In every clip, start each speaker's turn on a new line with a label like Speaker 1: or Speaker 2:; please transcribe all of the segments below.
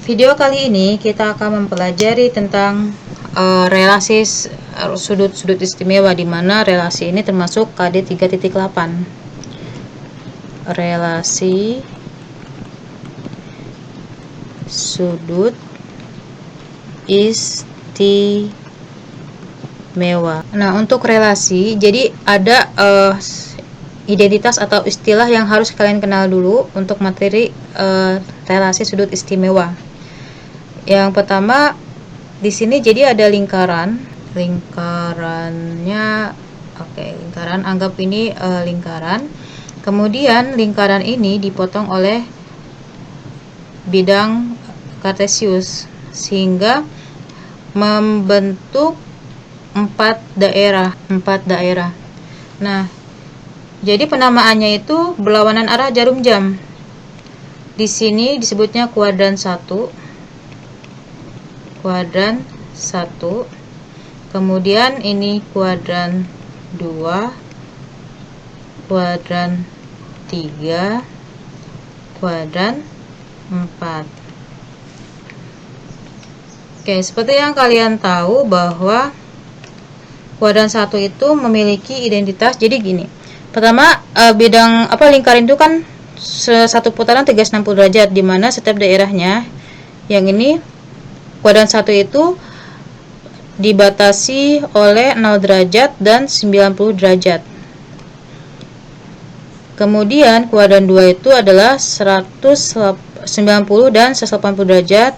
Speaker 1: Video kali ini kita akan mempelajari tentang relasi sudut-sudut istimewa, di mana relasi ini termasuk KD 3.8. Relasi sudut istimewa. Nah, untuk relasi, jadi ada identitas atau istilah yang harus kalian kenal dulu untuk materi relasi sudut istimewa. Yang pertama di sini jadi ada lingkarannya, lingkaran, anggap ini lingkaran. Kemudian lingkaran ini dipotong oleh bidang kartesius sehingga membentuk 4 daerah. Nah, jadi penamaannya itu berlawanan arah jarum jam. Di sini disebutnya kuadran 1. Kemudian ini kuadran 2, kuadran 3, kuadran 4. Oke, seperti yang kalian tahu bahwa kuadran 1 itu memiliki identitas. Jadi gini. Pertama, bidang lingkaran itu kan satu putaran 360 derajat, di mana setiap daerahnya, yang ini kuadran 1 itu dibatasi oleh 0 derajat dan 90 derajat. Kemudian kuadran 2 itu adalah 190 dan 180 derajat.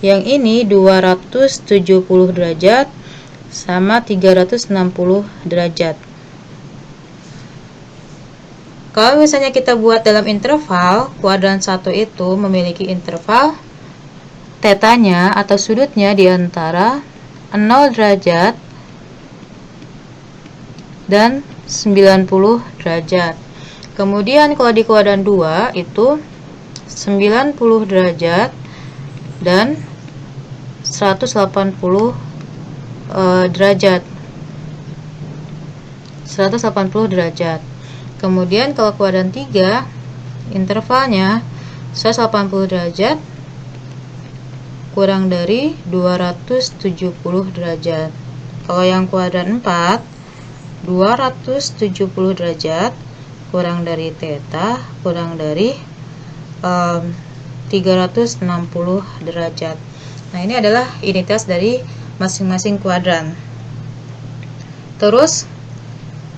Speaker 1: Yang ini 270 derajat sama 360 derajat. Kalau misalnya kita buat dalam interval, kuadran 1 itu memiliki interval tetanya atau sudutnya di antara 0 derajat dan 90 derajat. Kemudian kalau di kuadran 2 itu 90 derajat dan 180 derajat. Kemudian kalau kuadran 3 intervalnya 180 derajat kurang dari 270 derajat. Kalau yang kuadran 4 270 derajat kurang dari theta kurang dari 360 derajat. Nah, ini adalah identitas dari masing-masing kuadran. Terus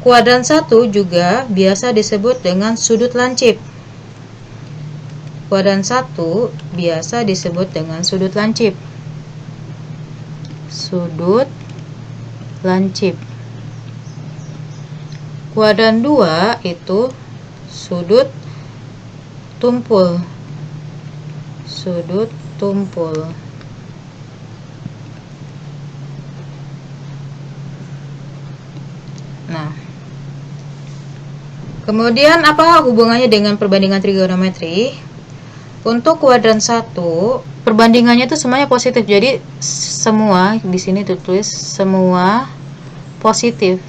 Speaker 1: kuadran 1 juga biasa disebut dengan sudut lancip. Kuadran 1 biasa disebut dengan sudut lancip. Kuadran 2 itu sudut tumpul. Nah, kemudian apa hubungannya dengan perbandingan trigonometri? Untuk kuadran 1, perbandingannya itu semuanya positif. Jadi semua di sini tertulis semua positif.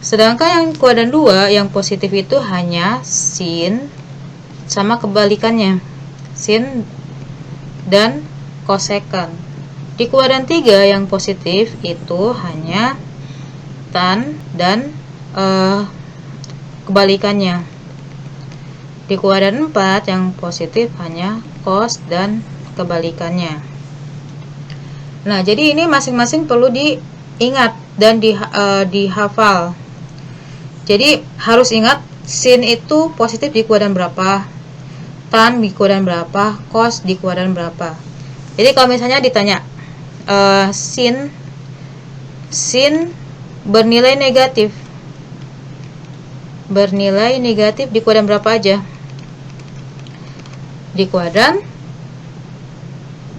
Speaker 1: Sedangkan yang kuadran 2 yang positif itu hanya sin sama kebalikannya, sin dan kosekan. Di kuadran 3 yang positif itu hanya tan dan kebalikannya. Di kuadran 4 yang positif hanya cos dan kebalikannya. Nah, jadi ini masing-masing perlu diingat dan dihafal. Jadi harus ingat sin itu positif di kuadran berapa, tan di kuadran berapa, cos di kuadran berapa. Jadi kalau misalnya ditanya sin bernilai negatif di kuadran berapa aja? Di kuadran,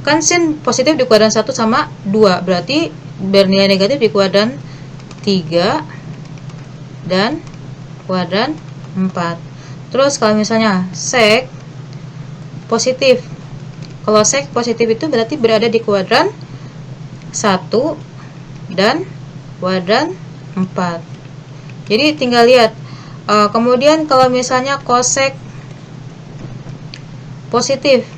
Speaker 1: kan sin positif di kuadran 1 sama 2, berarti bernilai negatif di kuadran 3 dan kuadran 4. Terus kalau misalnya sek positif, kalau sek positif itu berarti berada di kuadran 1 dan kuadran 4. Jadi tinggal lihat. Kemudian kalau misalnya kosek positif,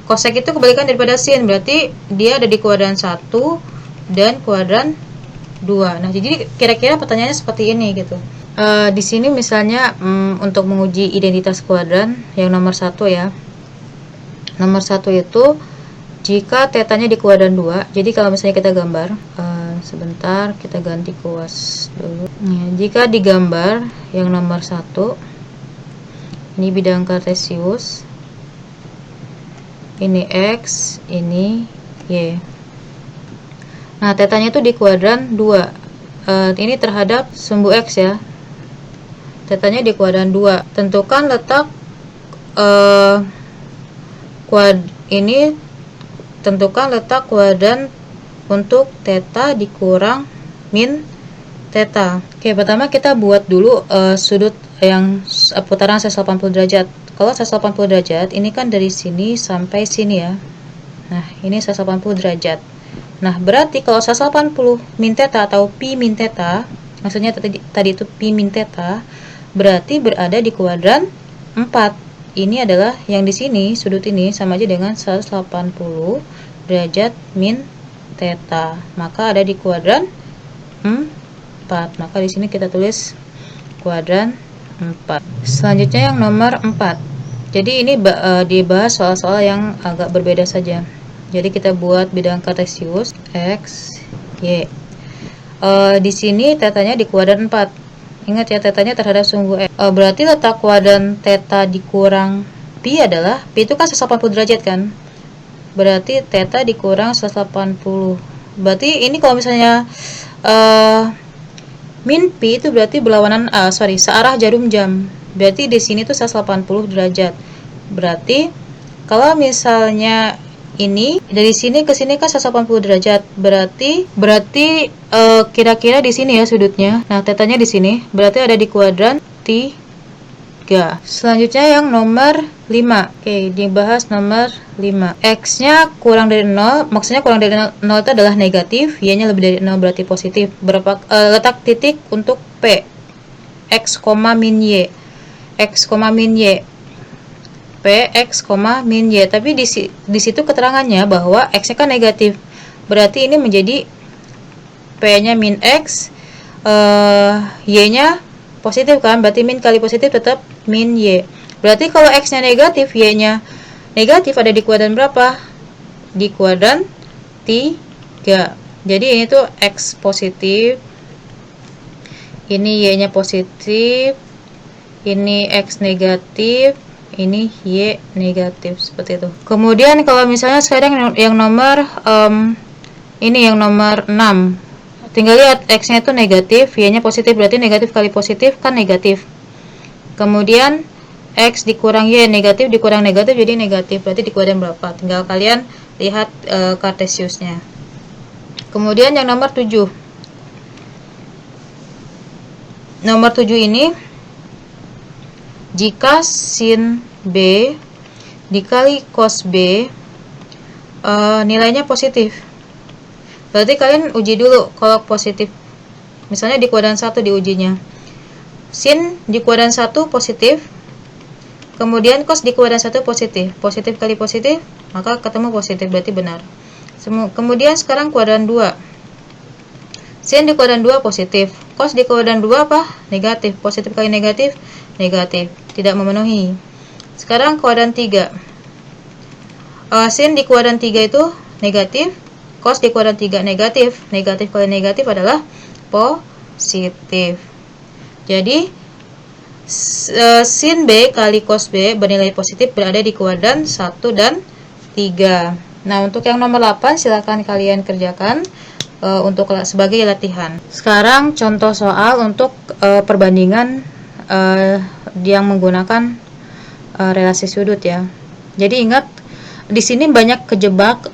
Speaker 1: Kosek itu kebalikan daripada sin, berarti dia ada di kuadran 1 dan kuadran 2. Nah, jadi kira-kira pertanyaannya seperti ini gitu. Di sini misalnya untuk menguji identitas kuadran yang nomor 1 ya. Nomor 1 itu jika tetanya di kuadran 2. Jadi kalau misalnya kita gambar, sebentar kita ganti kuas dulu. Nah, jika digambar yang nomor 1, ini bidang kartesius, ini X, ini Y. Nah, tetanya itu di kuadran 2. Ini terhadap sumbu X ya. Tetanya di kuadran 2. Tentukan letak tentukan letak kuadran untuk theta dikurang min theta. Oke, pertama kita buat dulu sudut yang putaran 180 derajat. Kalau 180 derajat, ini kan dari sini sampai sini ya. Nah, ini 180 derajat. Nah, berarti kalau 180 min theta atau pi min theta, maksudnya tadi itu pi min theta, berarti berada di kuadran 4. Ini adalah yang di sini, sudut ini sama aja dengan 180 derajat min theta. Maka ada di kuadran 4. Maka di sini kita tulis kuadran 4. Selanjutnya yang nomor 4. Jadi ini dibahas soal-soal yang agak berbeda saja. Jadi kita buat bidang kartesius X, Y. Di sini tetanya di kuadran 4. Ingat ya, tetanya terhadap sumbu X. Berarti letak kuadran theta dikurang pi adalah, pi itu kan 180 derajat kan. Berarti theta dikurang 180. Berarti ini kalau misalnya min pi itu berarti berlawanan searah jarum jam. Berarti di sini tuh 180 derajat. Berarti kalau misalnya ini dari sini ke sini kan 180 derajat. Berarti kira-kira di sini ya sudutnya. Nah, tetanya di sini. Berarti ada di kuadran 3. Selanjutnya yang nomor 5. Oke, dibahas nomor 5. X-nya kurang dari 0, maksudnya kurang dari 0 itu adalah negatif, Y-nya lebih dari 0 berarti positif. Letak titik untuk P. X, min Y. X, min Y. P, X, min Y. Tapi di situ keterangannya bahwa X-nya kan negatif. Berarti ini menjadi P-nya min X, Y-nya positif kan, berarti min kali positif tetap min Y. Berarti kalau X-nya negatif, Y-nya negatif, ada di kuadran berapa? Di kuadran 3. Jadi ini tuh X positif, ini Y-nya positif, ini X negatif, ini Y negatif, seperti itu. Kemudian kalau misalnya sekarang yang nomor ini yang nomor 6. Tinggal lihat X-nya itu negatif, Y-nya positif, berarti negatif kali positif kan negatif. Kemudian X dikurang Y, negatif dikurang negatif jadi negatif, berarti di kuadran berapa? Tinggal kalian lihat kartesiusnya. Kemudian yang nomor 7. Nomor 7 ini, jika sin B dikali cos B nilainya positif. Berarti kalian uji dulu kalau positif. Misalnya di kuadran 1 diujinya. Sin di kuadran 1 positif. Kemudian cos di kuadran 1 positif. Positif kali positif, maka ketemu positif, berarti benar. Kemudian sekarang kuadran 2. Sin di kuadran 2 positif. Cos di kuadran 2 apa? Negatif. Positif kali negatif, negatif. Tidak memenuhi. Sekarang kuadran 3. Sin di kuadran 3 itu negatif. Cos di kuadran 3 negatif. Negatif kali negatif adalah positif. Jadi sin B kali cos B bernilai positif berada di kuadran 1 dan 3. Nah, untuk yang nomor 8 silakan kalian kerjakan untuk sebagai latihan. Sekarang contoh soal untuk perbandingan yang menggunakan relasi sudut ya. Jadi ingat di sini banyak kejebak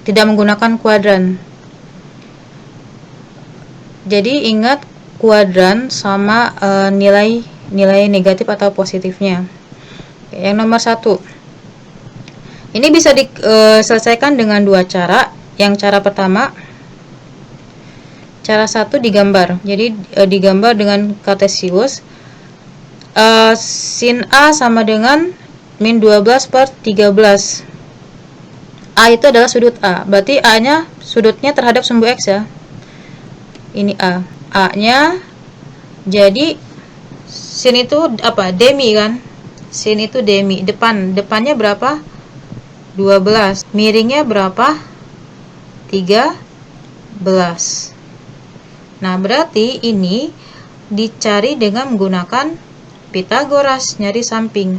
Speaker 1: tidak menggunakan kuadran. Jadi ingat kuadran sama nilai negatif atau positifnya. Yang nomor 1. Ini bisa diselesaikan dengan dua cara. Yang cara pertama, cara 1 digambar. Jadi digambar dengan kartesius. Sin A sama dengan min 12 per 13. A itu adalah sudut A, berarti A nya sudutnya terhadap sumbu X ya, ini A nya, jadi sin itu apa, demi kan, sin itu demi, depannya berapa, 12, miringnya berapa, 13. Nah berarti ini dicari dengan menggunakan Pitagoras, nyari samping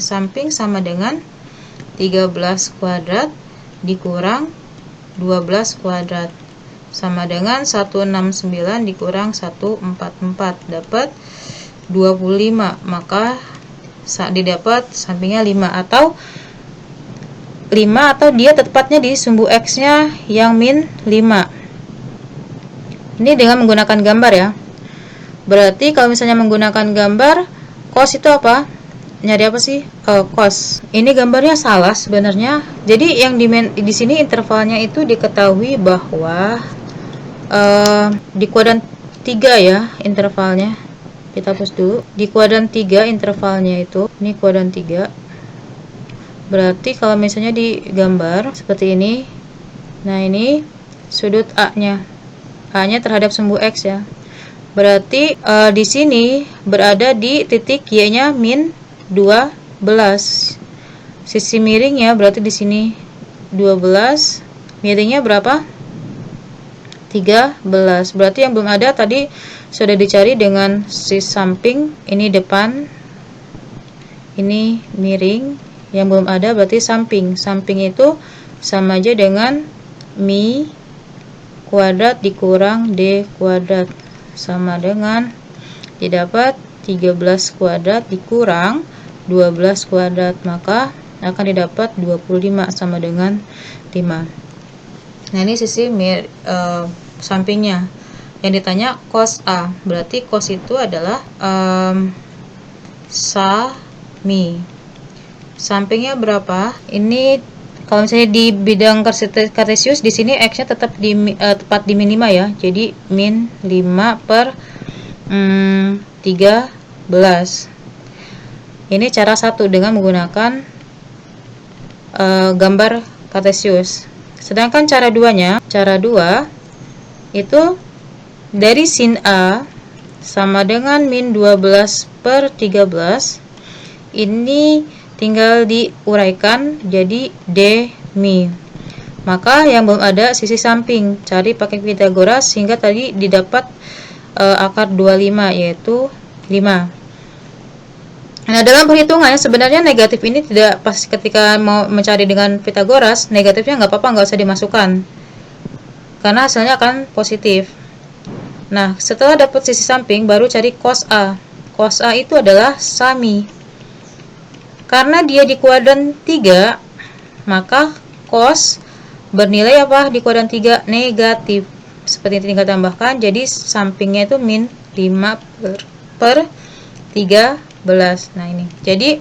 Speaker 1: sama dengan 13 kuadrat dikurang 12 kuadrat sama dengan 169 dikurang 144, dapat 25. Maka didapat sampingnya 5 atau dia tepatnya di sumbu X nya yang min 5. Ini dengan menggunakan gambar ya. Berarti kalau misalnya menggunakan gambar, cos itu apa? Nyari apa sih? Cos. Ini gambarnya salah sebenarnya. Jadi yang di sini intervalnya itu diketahui bahwa di kuadran 3 ya intervalnya. Kita hapus dulu. Di kuadran 3 intervalnya itu. Ini kuadran 3. Berarti kalau misalnya digambar seperti ini. Nah, ini sudut A-nya. A-nya terhadap sumbu X ya. Berarti di sini berada di titik Y-nya min 12. Sisi miringnya berarti di sini 12, miringnya berapa? 13. Berarti yang belum ada tadi sudah dicari dengan sisi samping, ini depan, ini miring. Yang belum ada berarti samping. Samping itu sama aja dengan mi kuadrat dikurang d kuadrat, sama dengan didapat 13 kuadrat dikurang 12 kuadrat, maka akan didapat 25 sama dengan 5. Nah ini sisi sampingnya. Yang ditanya cos A, berarti cos itu adalah sami. Sampingnya berapa? Ini kalau misalnya di bidang kartesius di sini X-nya tetap tepat di min 5 ya. Jadi min 5 per 13. Ini cara satu dengan menggunakan gambar kartesius. Sedangkan cara 2-nya, cara 2 itu dari sin A sama dengan min 12 per 13. Ini tinggal diuraikan jadi d mi. Maka yang belum ada sisi samping, cari pakai Pitagoras sehingga tadi didapat akar 25 yaitu 5. Nah, dalam perhitungannya sebenarnya negatif ini tidak pas ketika mau mencari dengan Pitagoras, negatifnya nggak apa-apa, nggak usah dimasukkan. Karena hasilnya akan positif. Nah, setelah dapat sisi samping, baru cari cos A. Cos A itu adalah sami. Karena dia di kuadran 3, maka cos bernilai apa di kuadran 3? Negatif. Seperti ini tinggal tambahkan, jadi sampingnya itu min 5 per 13. Nah ini, jadi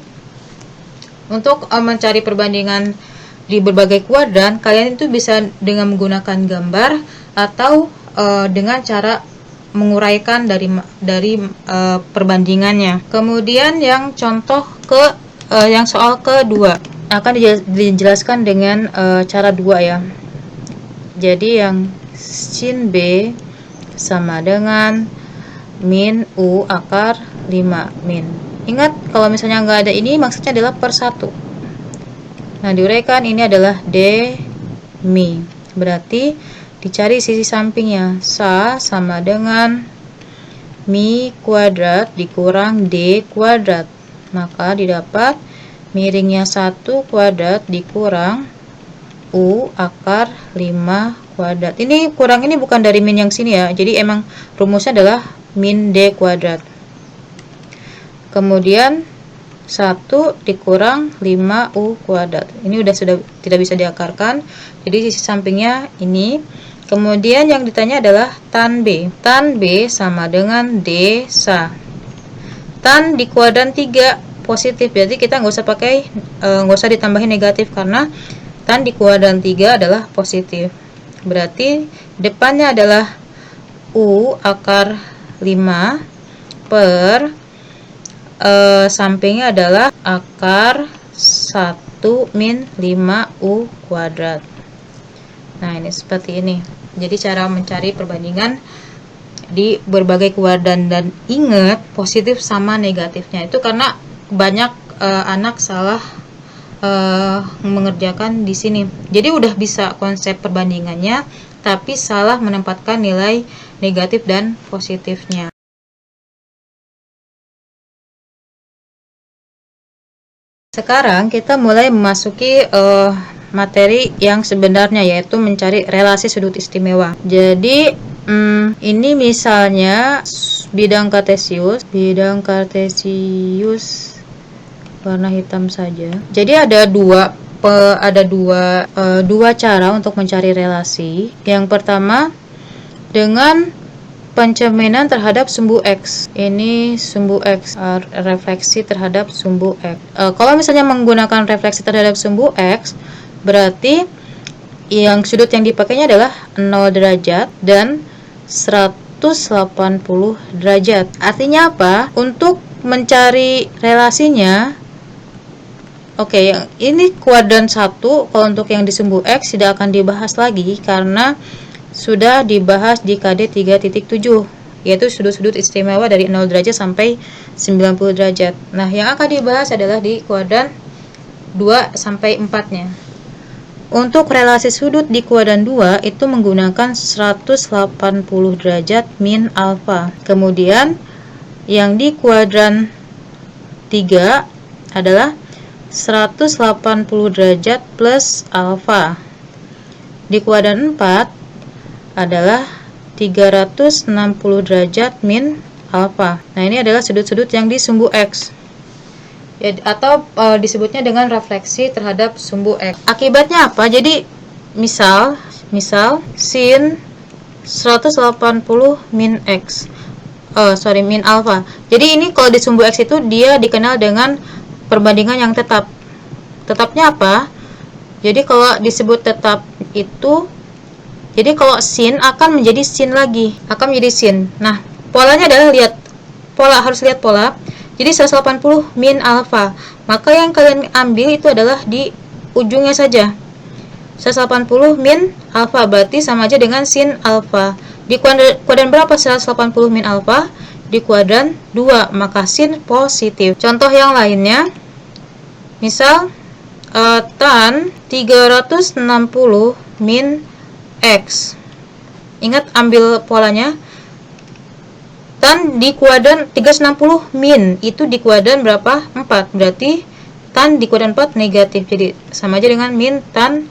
Speaker 1: untuk mencari perbandingan di berbagai kuadran, kalian itu bisa dengan menggunakan gambar atau dengan cara menguraikan dari perbandingannya. Kemudian yang contoh yang soal kedua akan dijelaskan dengan cara 2 ya. Jadi yang sin B sama dengan min U akar 5 min. Ingat, kalau misalnya nggak ada ini, maksudnya adalah per 1. Nah, diuraikan ini adalah d mi. Berarti dicari sisi sampingnya. Sa sama dengan mi kuadrat dikurang d kuadrat. Maka didapat miringnya 1 kuadrat dikurang U akar 5 kuadrat. Ini kurang, ini bukan dari min yang sini ya. Jadi emang rumusnya adalah min d kuadrat. Kemudian 1 dikurang 5U kuadrat. Ini sudah tidak bisa diakarkan. Jadi sisi sampingnya ini. Kemudian yang ditanya adalah tan B. Tan B sama dengan D sa. Tan di kuadran 3 positif. Jadi kita nggak usah ditambahin negatif karena tan di kuadran 3 adalah positif. Berarti depannya adalah U akar 5 per sampingnya adalah akar 1 1 min 5U kuadrat. Nah, ini seperti ini. Jadi cara mencari perbandingan di berbagai kuadran, dan ingat positif sama negatifnya itu karena banyak anak salah mengerjakan di sini. Jadi udah bisa konsep perbandingannya, tapi salah menempatkan nilai negatif dan positifnya. Sekarang kita mulai memasuki materi yang sebenarnya, yaitu mencari relasi sudut istimewa. Jadi ini misalnya bidang kartesius warna hitam saja. Jadi ada dua cara untuk mencari relasi. Yang pertama dengan pencerminan terhadap sumbu X. Ini sumbu X, refleksi terhadap sumbu X. Kalau misalnya menggunakan refleksi terhadap sumbu X, berarti yang sudut yang dipakainya adalah 0 derajat dan 180 derajat. Artinya apa? Untuk mencari relasinya, ini kuadran 1. Kalau untuk yang di sumbu X tidak akan dibahas lagi karena sudah dibahas di KD 3.7, yaitu sudut-sudut istimewa dari 0 derajat sampai 90 derajat. Nah, yang akan dibahas adalah di kuadran 2 sampai 4-nya. Untuk relasi sudut di kuadran 2 itu menggunakan 180 derajat min alfa. Kemudian yang di kuadran 3 adalah 180 derajat plus alfa. Di kuadran 4 adalah 360 derajat min alfa. Nah, ini adalah sudut-sudut yang di sumbu X, atau disebutnya dengan refleksi terhadap sumbu X. Akibatnya apa? Jadi misal sin 180 min X, min alfa. Jadi ini kalau di sumbu X itu dia dikenal dengan perbandingan yang tetap. Tetapnya apa? Jadi kalau disebut tetap itu, jadi kalau sin akan menjadi sin lagi, akan menjadi sin. Nah, polanya adalah harus lihat pola. Jadi 180 min alfa. Maka yang kalian ambil itu adalah di ujungnya saja. 180 min alfa berarti sama aja dengan sin alfa. Di kuadran berapa 180 min alfa? Di kuadran 2, maka sin positif. Contoh yang lainnya, misal tan 360 min X. Ingat ambil polanya. Tan di kuadran 360 min itu di kuadran berapa? 4. Berarti tan di kuadran 4 negatif. Jadi sama aja dengan min tan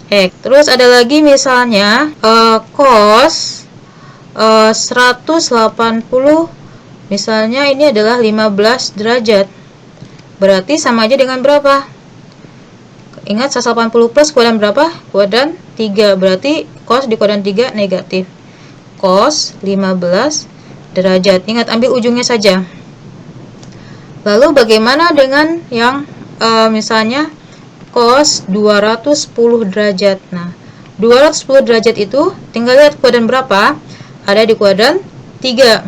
Speaker 1: X. Terus ada lagi misalnya cos 180, misalnya ini adalah 15 derajat. Berarti sama aja dengan berapa? Ingat 180 plus kuadran berapa? Kuadran 3. Berarti cos di kuadran 3 negatif. Cos 15 derajat. Ingat ambil ujungnya saja. Lalu bagaimana dengan yang misalnya cos 210 derajat. Nah, 210 derajat itu tinggal lihat kuadran berapa? Ada di kuadran 3.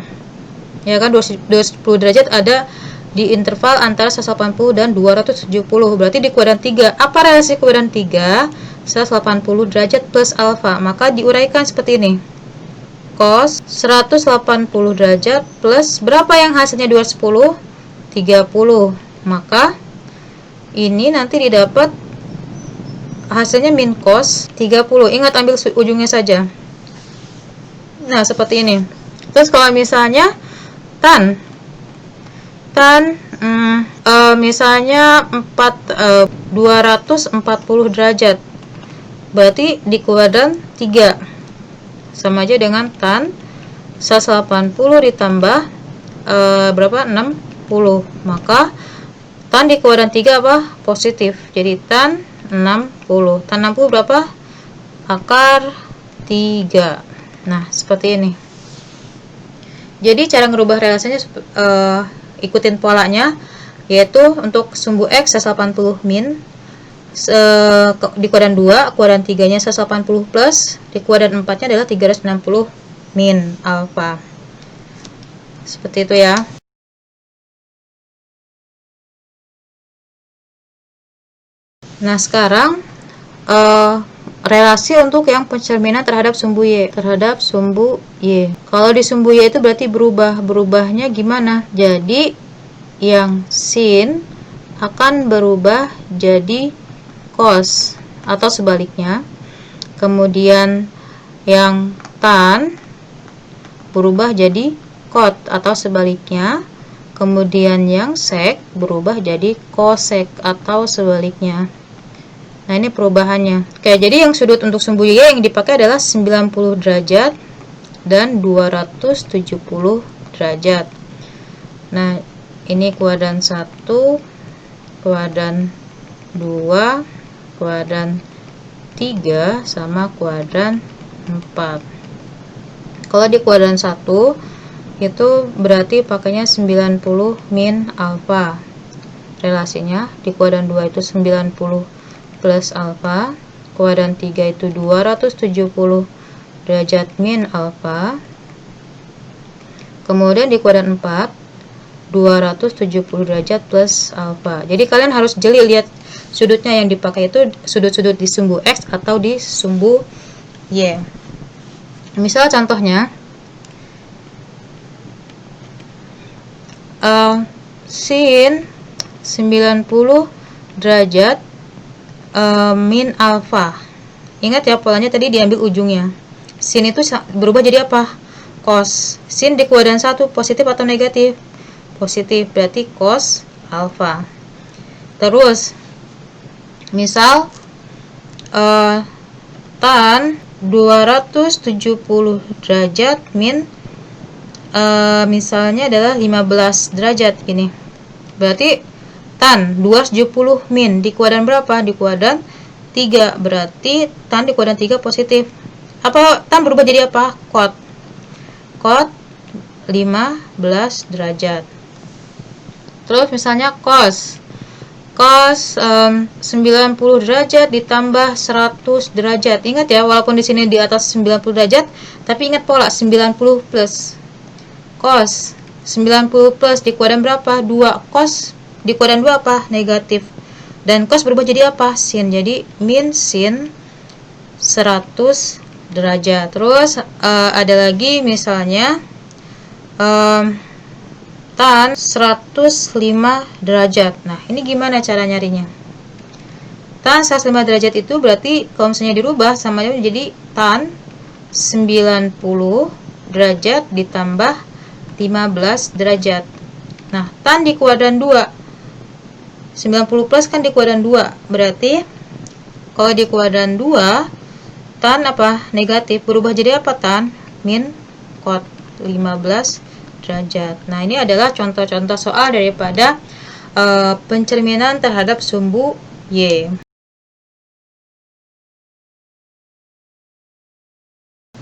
Speaker 1: Ya kan, 210 derajat ada di interval antara 180 dan 270. Berarti di kuadran 3. Apa relasi kuadran 3? 180 derajat plus alfa. Maka diuraikan seperti ini. Cos 180 derajat plus berapa yang hasilnya 210? 30. Maka ini nanti didapat hasilnya min cos 30. Ingat ambil ujungnya saja. Nah, seperti ini. Terus kalau misalnya tan misalnya 240 derajat, berarti di kuadran 3 sama aja dengan tan 180 ditambah berapa? 60. Maka tan di kuadran 3 apa? Positif. Jadi tan 60. Tan 60 berapa? Akar 3. Nah, seperti ini. Jadi cara ngerubah relasinya ikutin polanya, yaitu untuk sumbu X 180 min, di kuadran 2, kuadran 3-nya 180 plus, di kuadran 4-nya adalah 360 min alfa. Seperti itu ya. Nah, sekarang relasi untuk yang pencerminan terhadap sumbu Y. Kalau di sumbu Y itu berarti berubahnya gimana? Jadi yang sin akan berubah jadi cos atau sebaliknya. Kemudian yang tan berubah jadi cot atau sebaliknya. Kemudian yang sek berubah jadi kosek atau sebaliknya. Nah, ini perubahannya. Oke, jadi yang sudut untuk sumbu Y yang dipakai adalah 90 derajat dan 270 derajat. Nah, ini kuadran 1, kuadran 2, kuadran 3 sama kuadran 4. Kalau di kuadran 1 itu berarti pakainya 90 min alfa. Relasinya di kuadran 2 itu 90 plus alfa. Kuadran 3 itu 270 derajat min alfa. Kemudian di kuadran 4 270 derajat plus alfa. Jadi kalian harus jeli lihat sudutnya yang dipakai itu sudut-sudut di sumbu X atau di sumbu Y. Misal contohnya sin 90 derajat min alfa. Ingat ya, polanya tadi diambil ujungnya. Sin itu berubah jadi apa? Cos. Sin di kuadran 1 positif atau negatif? Positif, berarti cos alfa. Terus misal tan 270 derajat min misalnya adalah 15 derajat ini. Berarti tan 270 min di kuadran berapa? Di kuadran 3. Berarti tan di kuadran 3 positif. Apa tan berubah jadi apa? Cot. Cot 15 derajat. Terus misalnya cos 90 derajat ditambah 100 derajat. Ingat ya, walaupun di sini di atas 90 derajat, tapi ingat pola 90 plus. Cos 90 plus di kuadran berapa? 2. Cos di kuadran 2 apa? Negatif. Dan cos berubah jadi apa? Sin. Jadi min sin 100 derajat. Terus ada lagi misalnya tan 105 derajat. Nah, ini gimana cara nyarinya? Tan 105 derajat itu berarti kalau misalnya dirubah sama jadi tan 90 derajat ditambah 15 derajat. Nah, tan di kuadran 2. 90 plus kan di kuadran 2. Berarti kalau di kuadran 2 tan apa? Negatif. Berubah jadi apa tan? Min cot 15 derajat. Nah, ini adalah contoh-contoh soal daripada pencerminan terhadap sumbu Y.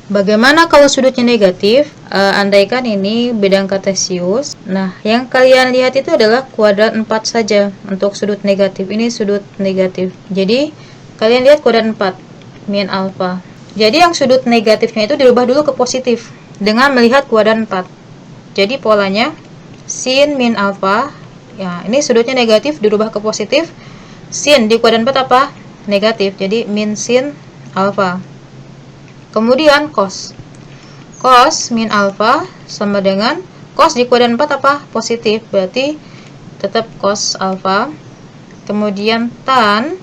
Speaker 1: Bagaimana kalau sudutnya negatif? Andaikan ini bidang kartesius. Nah, yang kalian lihat itu adalah kuadran 4 saja untuk sudut negatif. Ini sudut negatif. Jadi, kalian lihat kuadran 4 min alfa. Jadi, yang sudut negatifnya itu dirubah dulu ke positif dengan melihat kuadran 4. Jadi, polanya sin min alfa. Ya, ini sudutnya negatif dirubah ke positif. Sin di kuadran 4 apa? Negatif. Jadi, min sin alfa. Kemudian cos min alfa sama dengan cos di kuadran 4 apa? Positif, berarti tetap cos alfa. Kemudian tan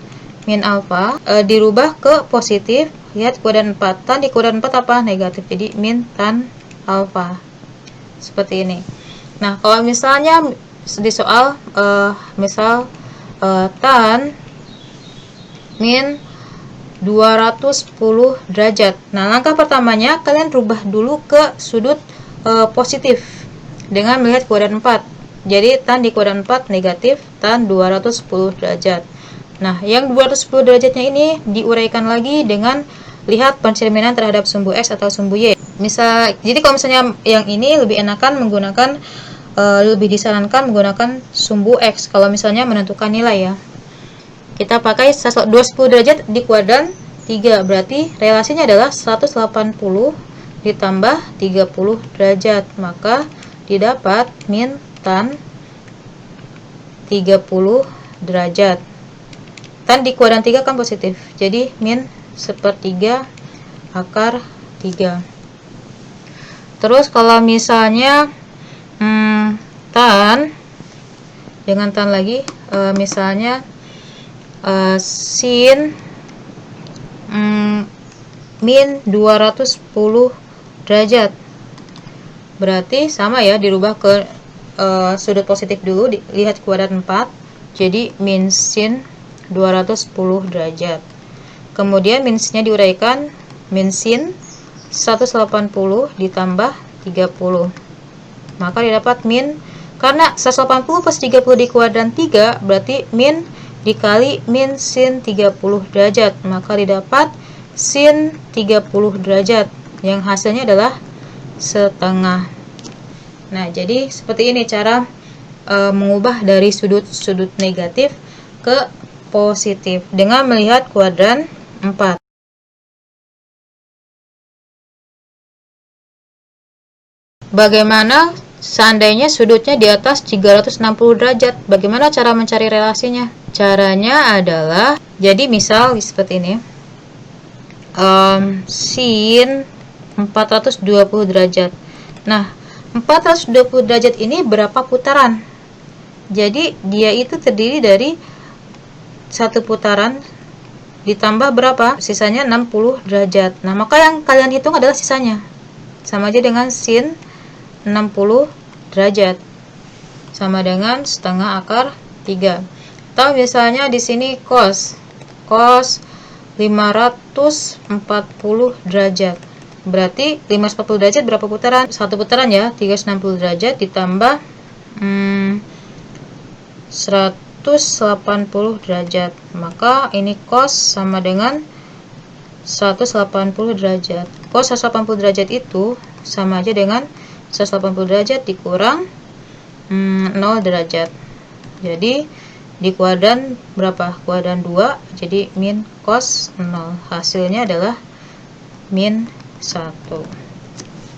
Speaker 1: min alfa dirubah ke positif, lihat kuadran 4. Tan di kuadran 4 apa? Negatif, jadi min tan alfa. Seperti ini. Nah, kalau misalnya di soal misal tan min 210 derajat. Nah, langkah pertamanya kalian rubah dulu ke sudut positif dengan melihat kuadran 4. Jadi tan di kuadran 4 negatif, tan 210 derajat. Nah, yang 210 derajatnya ini diuraikan lagi dengan lihat pencerminan terhadap sumbu X atau sumbu Y. Jadi kalau misalnya yang ini lebih enakan menggunakan lebih disarankan menggunakan sumbu X kalau misalnya menentukan nilai ya. Kita pakai 210 derajat di kuadran 3, berarti relasinya adalah 180 ditambah 30 derajat, maka didapat min tan 30 derajat. Tan di kuadran 3 kan positif. Jadi min 1/3 akar 3. Terus kalau misalnya tan dengan tan lagi, misalnya sin min 210 derajat, berarti sama ya, dirubah ke sudut positif dulu, lihat kuadran 4, jadi min sin 210 derajat. Kemudian min sinnya diuraikan, min sin 180 ditambah 30, maka didapat min, karena 180 plus 30 di kuadran 3 berarti min dikali min sin 30 derajat, maka didapat sin 30 derajat yang hasilnya adalah setengah. Nah, jadi seperti ini cara mengubah dari sudut-sudut negatif ke positif dengan melihat kuadran 4. Bagaimana seandainya sudutnya di atas 360 derajat? Bagaimana cara mencari relasinya? Caranya adalah, jadi misal seperti ini, sin 420 derajat. Nah, 420 derajat ini berapa putaran? Jadi dia itu terdiri dari satu putaran ditambah berapa? Sisanya 60 derajat. Nah, maka yang kalian hitung adalah sisanya. Sama aja dengan sin 60 derajat. Sama dengan setengah akar 3. Atau misalnya di sini cos 540 derajat. Berarti 540 derajat berapa putaran? Satu putaran ya, 360 derajat ditambah 180 derajat. Maka ini cos sama dengan 180 derajat. Cos 180 derajat itu sama aja dengan 180 derajat dikurang 0 derajat. Jadi di kuadran berapa? Kuadran 2, jadi min cos 0. Hasilnya adalah min 1.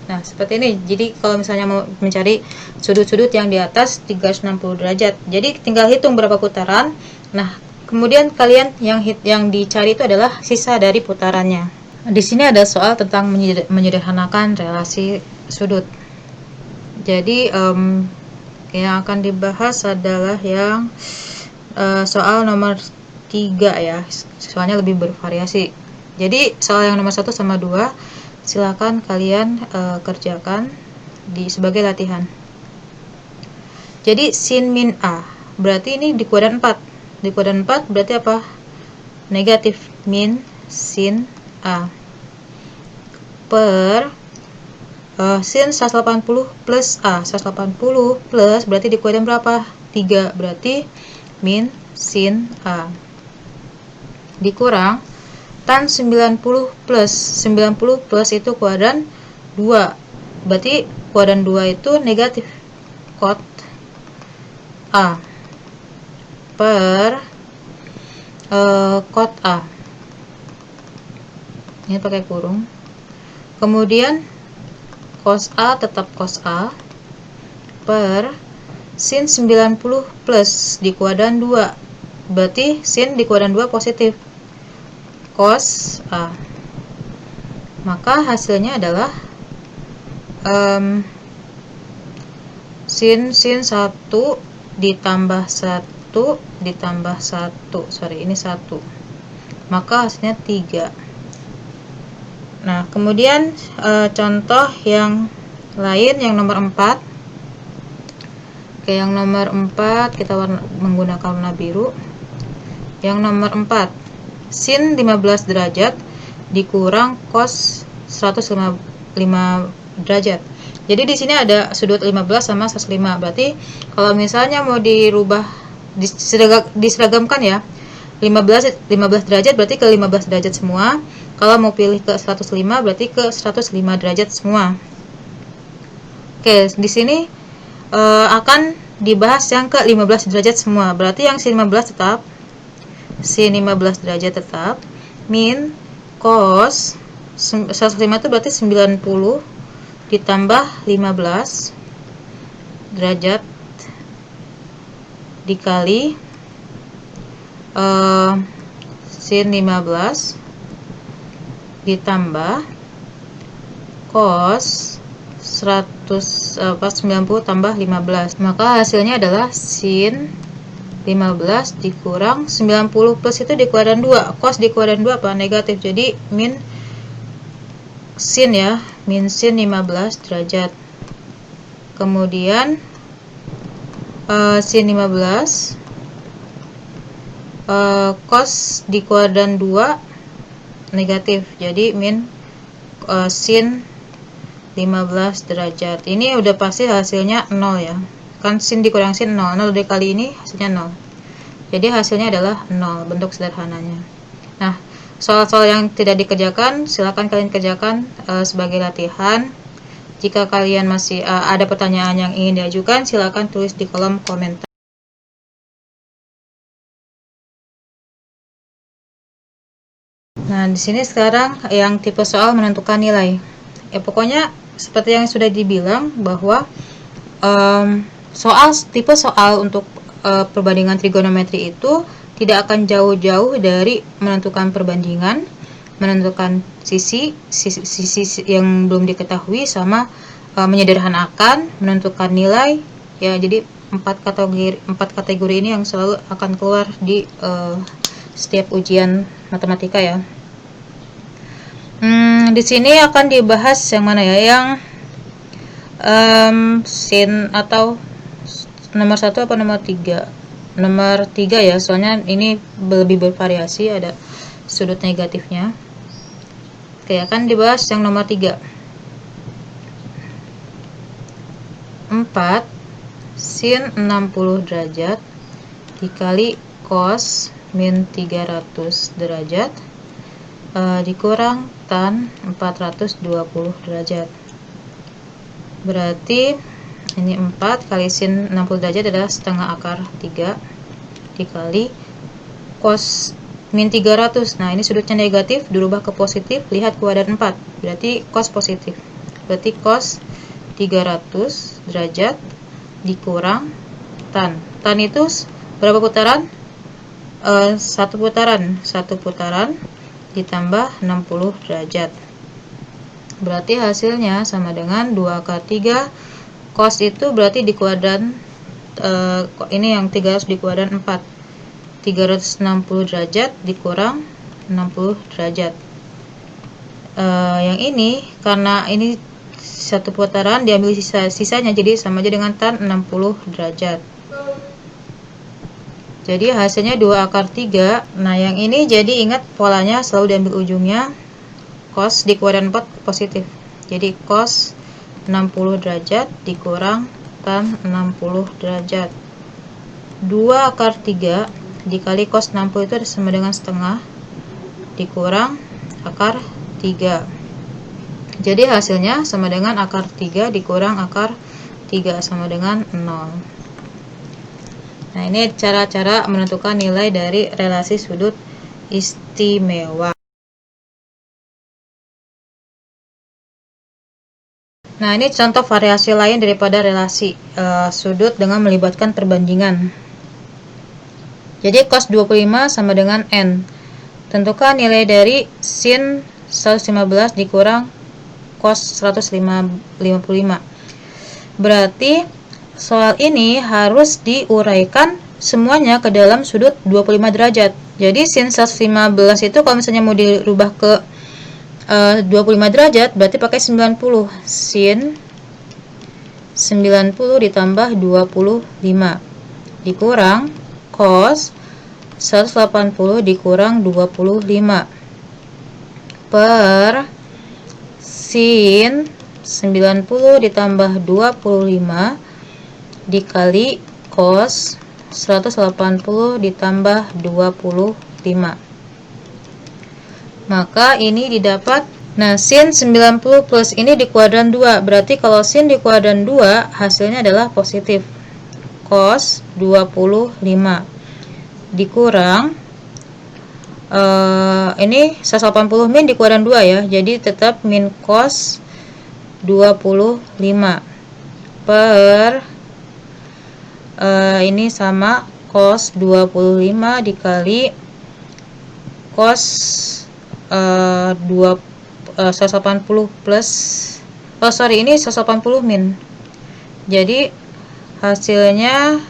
Speaker 1: Nah, seperti ini. Jadi kalau misalnya mau mencari sudut-sudut yang di atas 360 derajat, jadi tinggal hitung berapa putaran. Nah, kemudian kalian yang dicari itu adalah sisa dari putarannya. Di sini ada soal tentang menyederhanakan relasi sudut. Jadi yang akan dibahas adalah yang soal nomor 3 ya. Soalnya lebih bervariasi. Jadi soal yang nomor 1 sama 2 silakan kalian kerjakan sebagai latihan. Jadi sin min A, berarti ini di kuadran 4. Di kuadran 4 berarti apa? Negatif, min sin A per sin 180 plus A. 180 plus berarti di kuadran berapa? 3, berarti min sin A dikurang tan 90 plus. 90 plus itu kuadran 2, berarti kuadran 2 itu negatif, cot A per cot A. Ini pakai kurung. Kemudian cos A tetap cos A per sin 90 plus di kuadran 2, berarti sin di kuadran 2 positif, cos A. Maka hasilnya adalah sin 1 ditambah 1 ditambah 1, ini 1, maka hasilnya 3. Nah, kemudian contoh yang lain, yang nomor 4. Oke, yang nomor 4 kita menggunakan warna biru. Yang nomor 4, sin 15 derajat dikurang cos 105 derajat. Jadi di sini ada sudut 15 sama 105. Berarti kalau misalnya mau dirubah, diseragamkan ya, 15 derajat berarti ke 15 derajat semua. Kalau mau pilih ke 105 berarti ke 105 derajat semua. Oke, di sini akan dibahas yang ke 15 derajat semua. Berarti yang sin 15 tetap, sin 15 derajat tetap, min cos 105 itu berarti 90 ditambah 15 derajat dikali sin 15 ditambah cos 90 tambah 15. Maka hasilnya adalah sin 15 dikurang 90 plus itu di kuadran 2. Cos di kuadran 2 apa? Negatif. Jadi min sin ya, min sin 15 derajat. Kemudian sin 15 cos di kuadran 2 negatif. Jadi min sin 15 derajat. Ini udah pasti hasilnya 0 ya. Kan sin dikurang sin 0. 0 dikali ini hasilnya 0. Jadi hasilnya adalah 0 bentuk sederhananya. Nah, soal-soal yang tidak dikerjakan silakan kalian kerjakan sebagai latihan. Jika kalian masih ada pertanyaan yang ingin diajukan, silakan tulis di kolom komentar. Nah, di sini sekarang yang tipe soal menentukan nilai. Ya, pokoknya seperti yang sudah dibilang bahwa tipe soal untuk perbandingan trigonometri itu tidak akan jauh-jauh dari menentukan perbandingan, menentukan sisi yang belum diketahui, sama menyederhanakan, menentukan nilai ya. Jadi empat kategori ini yang selalu akan keluar di setiap ujian matematika ya. Di sini akan dibahas yang mana ya, yang sin atau nomor 1 apa nomor 3? Nomor 3 ya, soalnya ini lebih bervariasi, ada sudut negatifnya. Oke, akan dibahas yang nomor 3. 4 sin 60 derajat dikali cos min 300 derajat dikurang tan 420 derajat. Berarti ini 4 kali sin 60 derajat adalah setengah akar 3 dikali cos min 300. Nah, ini sudutnya negatif, dirubah ke positif, lihat kuadran 4. Berarti cos positif. Berarti cos 300 derajat dikurang tan. Tan itu berapa putaran? Satu putaran ditambah 60 derajat. Berarti hasilnya sama dengan 2 akar 3. Cos itu berarti di kuadran ini yang 300 di kuadran 4. 360 derajat dikurang 60 derajat. Yang ini karena ini satu putaran diambil sisanya, jadi sama aja dengan tan 60 derajat. Jadi hasilnya 2 akar 3. Nah, yang ini jadi ingat polanya selalu diambil ujungnya. Cos di kuadran 4 positif. Jadi cos 60 derajat dikurang tan 60 derajat. 2 akar 3 dikali cos 60 itu sama dengan setengah dikurang akar 3. Jadi hasilnya sama dengan akar 3 dikurang akar 3 sama dengan 0. Nah, ini cara-cara menentukan nilai dari relasi sudut istimewa. Nah, ini contoh variasi lain daripada relasi sudut dengan melibatkan perbandingan. Jadi cos 25 sama dengan n. Tentukan nilai dari sin 115 dikurang cos 155. Berarti soal ini harus diuraikan semuanya ke dalam sudut 25 derajat. Jadi sin 115 itu kalau misalnya mau dirubah ke 25 derajat berarti pakai 90. Sin 90 ditambah 25 dikurang cos 180 dikurang 25 per sin 90 ditambah 25 dikali cos 180 ditambah 25. Maka ini didapat, nah sin 90 plus ini di kuadran 2. Berarti kalau sin di kuadran 2 hasilnya adalah positif. Cos 25 dikurang ini 180 min di kuadran 2 ya. Jadi tetap min cos 25 per ini sama cos 25 dikali cos 180 plus ini 180 min. Jadi hasilnya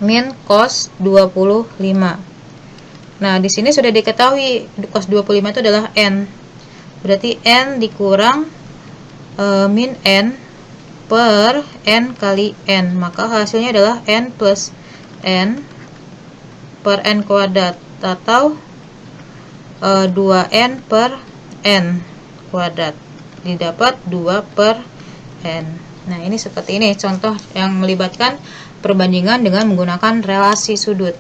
Speaker 1: min cos 25. Nah, di sini sudah diketahui cos 25 itu adalah n. Berarti n dikurang min n per n kali n. Maka hasilnya adalah n plus n per n kuadrat atau 2n per n kuadrat. Didapat 2 per n. Nah, ini seperti ini contoh yang melibatkan perbandingan dengan menggunakan relasi sudut.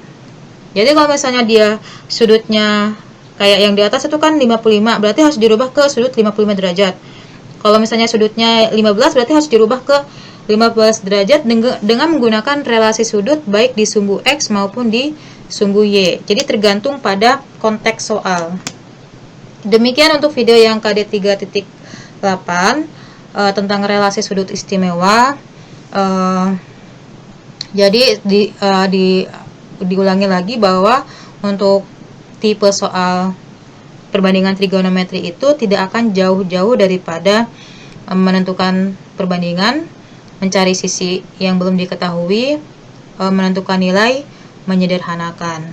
Speaker 1: Jadi kalau misalnya dia sudutnya kayak yang di atas itu kan 55, berarti harus dirubah ke sudut 55 derajat. Kalau misalnya sudutnya 15, berarti harus dirubah ke 15 derajat dengan menggunakan relasi sudut baik di sumbu X maupun di sumbu Y. Jadi tergantung pada konteks soal. Demikian untuk video yang KD 3.8 tentang relasi sudut istimewa. Jadi diulangi lagi bahwa untuk tipe soal perbandingan trigonometri itu tidak akan jauh-jauh daripada menentukan perbandingan, mencari sisi yang belum diketahui, menentukan nilai, menyederhanakan.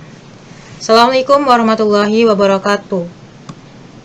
Speaker 1: Assalamualaikum warahmatullahi wabarakatuh.